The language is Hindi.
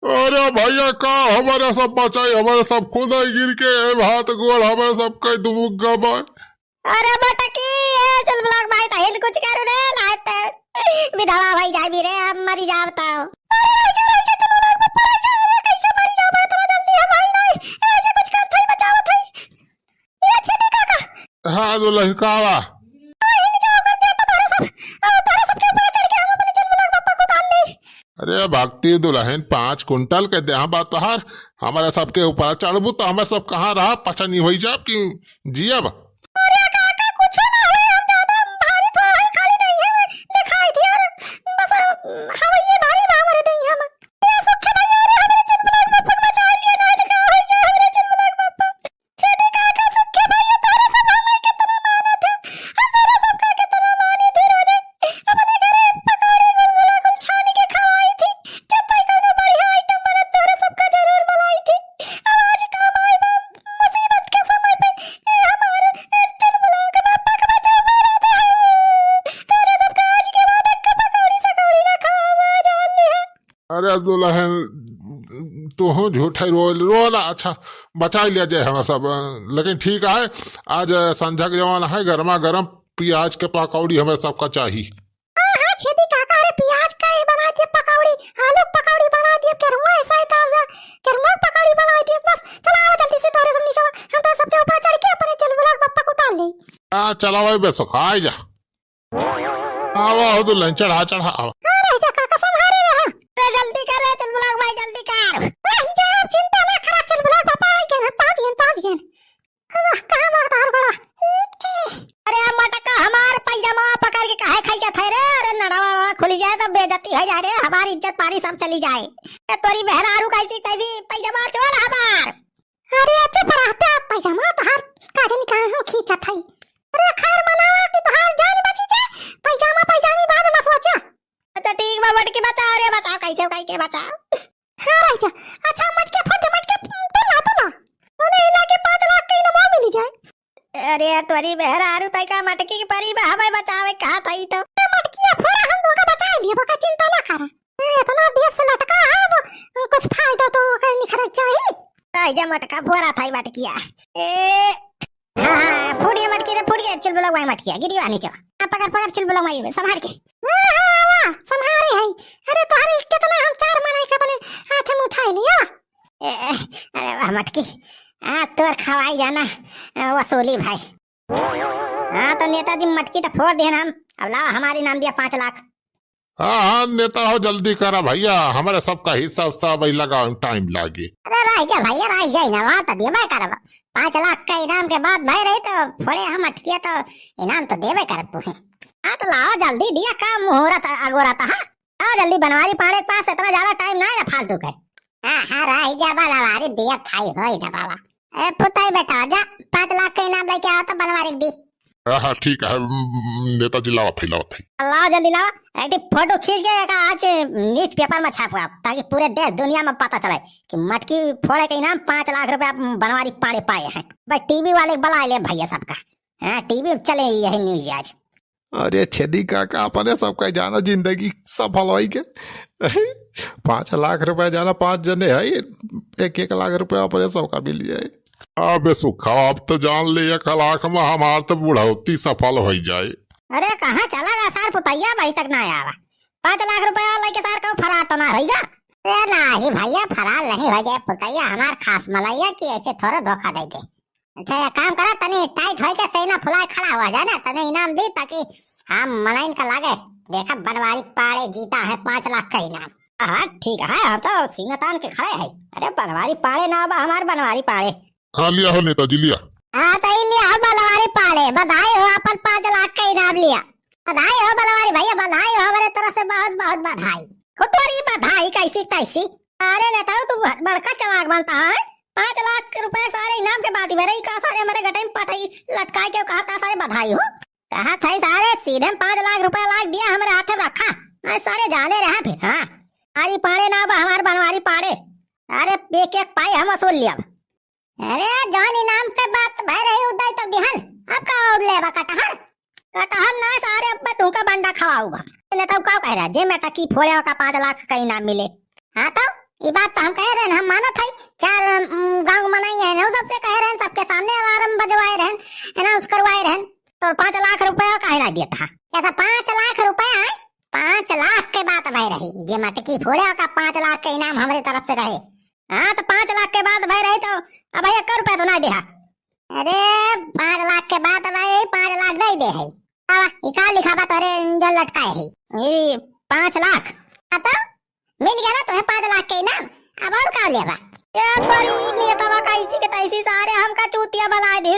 अरे भैया का हमारे सब बचाई, हमारे सब खुद ही गिर के हाथ गोड़ हमारे सब कई दुमुग्गा भाई। अरे बटकी चल ब्लॉक भाई ताहिल कुछ करो रे लाते विधवा भाई जाई भी रे हम मरी जावता हो। अरे भाई जा चलो ब्लॉक में पड़ जा रे कैसे मरी जाओ मैं इतना जल्दी है भाई नहीं ऐसे कुछ कर थई बचाओ थई ये छेदी काका। हाँ तो लहकावा अरे भक्ति दुल्हन 5 कुंटल के दे बात तोहार हमारे सबके ऊपर चढ़बू तो हमारे सब कहाँ रहा पचा नहीं हो जाब कि जियब। अरे दुल्हन तू हूँ झूठे रो ना। अच्छा बचा लिया जाए हमारा सब, लेकिन ठीक है आज संध्या के जमाना है गर्मा गर्म प्याज के पकौड़ी हमें सबका चाहिए। हाँ छेदी काका अरे प्याज का ही बना दिए पकौड़ी आलू पकौड़ी बना दिए केरुआ ऐसा ही था केरुआ पकौड़ी बना दिए बस चला आओ जल्दी से तोरे सब नीचे हम तो सबके ऊपर चढ़ के अपने चल ब्लॉक पप्पा को उतार ले। हाँ चला भाई बेसो खाए जा आवा हो दुल्हन चढ़ा चढ़ा आवा। हमारी इज्जत पानी सब चली जाए तोरी बहरारू कैसी कैसी पैजामा चोल हमार। अरे चुप रहते आप पैजामा तोहार काजन कहां हो खींचा थई। अरे खैर मनावा कि तोहार जान बची जाए पैजामा पैजामी बाद में सोचा। अच्छा ठीक बा मटके बचाओ रे बचाओ कैसे कैसे बचाओ। हां राजा अच्छा मटके तो ला उन्हें हिला के 5 लाख के इनाम मिल जाए। अरे तोरी बहरारू तई का मटकी की परी बा हमें बचावे कहा थई तो मटकी फोड़ा हम लोग बचा लिए बका चिंता ना कर अपना देश से लटका है वो कुछ फायदा तो करनी खर्च चाहिए। आई जा मटका फोड़ा था मटकिया ए हां फूटी मटकी रे फूट गया चल बोला वही मटकिया गिरी वानी चो पकड़ चल बोला वही संभाल के हां संभाले है। अरे तोहरे कितना हम 4 मनाई के अपने हाथ में उठा लिया। अरे वाह मटकी तोर खवाई जाना वसूली भाई। हाँ तो नेताजी मटकी तो फोड़ दे हम अब लाओ हमारी नाम दिया 5 लाख। हाँ नेता हो जल्दी करा भैया हमारे सबका हिस्सा सब लगा टाइम लागे। अरे राई जा भैया राई जा ना वहाँ तो देवे करब 5 लाख का इनाम के बाद भाई रही तो फोड़े हम अटकिया तो इनाम तो देवे करब तुम्हें। हाँ तो लाओ जल्दी दिया काम मुहूर्त अगोरा था। आओ जल्दी बनवारी पाड़े के पास इतना ज्यादा टाइम ना है फालतू का। हाँ राई जा बनवारी दिया खाई हो इधर बाबा ए पुताई बेटा जा 5 लाख का इनाम लेके आओ तो बनवारी दी। हाँ ठीक है नेताजी लाओ थे लाओ जल्दी लाओ एक फोटो खींच के आज न्यूज पेपर में छापो आप ताकि पूरे देश दुनिया में पता चले कि मटकी फोड़े के इनाम 5 लाख रुपए आप बनवारी पाड़े पाए हैं। भाई टीवी वाले बुला ले भैया सबका हाँ टीवी चले यही न्यूज आज। अरे छेदी काका अपने सबका जाना जिंदगी सफल हो के 5 लाख रुपए जाना 5 जने है 1 लाख रुपए अपने सबका मिल जाए। अबे सुखा अब तो जान ले 1 लाख में हमार तो बुढ़ौती सफल हो जाए। अरे कहाँ चला गया सार पुतैया भाई तक ना आया 5 लाख रुपया लेके सार को फरार तो ना रहेगा। अरे नहीं भैया फरार नहीं हो जाए पुतैया हमार खास मलैया की ऐसे थोड़ा धोखा दे दे। अच्छा ये काम करा तने टाइट हो के सही ना फुलाए खड़ा हुआ जाए ना तने इनाम दी ताकि हम मलाइन का लागे देखा बनवारी पाड़े जीता है 5 लाख का इनाम। हाँ ठीक है हम तो सीना तान के खड़े है। अरे बनवारी पाड़े ना हमारे बनवारी पाड़े। हाँ लिया हो नेताजी लिया। हाँ तो लिया हो बनवारी पाड़े बधाई हो अपन 5 लाख का इनाम लिया। बधाई हो बनवारी भैया बधाई हो हमारे तरफ से बहुत बहुत बधाई। खुतरी बधाई कैसी कैसी। अरे नेता तू बड़का चलाक बनता है 5 लाख रुपए सारे इनाम के बाद मेरे का सारे हमारे गटे में पटाई लटकाए के कहा था सारे बधाई हो कहा था सारे सीधे 5 लाख रुपए लाख दिया हमारे हाथ में रखा मैं सारे जाने रहा फिर। हाँ हमारी पाड़े ना हमारे बनवारी पाड़े। अरे एक पाई हम वसूल लिया। अरे जान इनाम के बात भाई रही उदय तो दिहन अब का और लेबा कटहर कटहर ना सारे अब मैं तुमका बंडा खवाऊंगा। ने तो का कह रहा जे मैं टकी फोड़े का 5 लाख का इनाम मिले। हाँ तो ये बात तो हम कह रहे हैं, हम मानत है। चार गांव मनाई है ना, सबसे कह रहे हैं, सबके सामने अलार्म बजवाए रहे, अनाउंस करवाए रहे। तो 5 लाख रुपया काहे ना देता है? कैसा 5 लाख रुपया है? 5 लाख के बात भाई रही, जे मटकी फोड़े का 5 लाख के इनाम हमारे तरफ से रहे। हाँ तो 5 लाख के बाद भाई रही तो अब 1 रुपया तो ना दे। अरे 5 लाख के बाद भाई 5 लाख दे दे है। इका लिखा बात अरे जल लटकाए है ये 5 लाख। अब मिल गया ना तुम्हें 5 लाख के इनाम, अब और का लेगा? ये बड़ी नेता कैसी के तैसी सारे हमका चूतिया बना दी।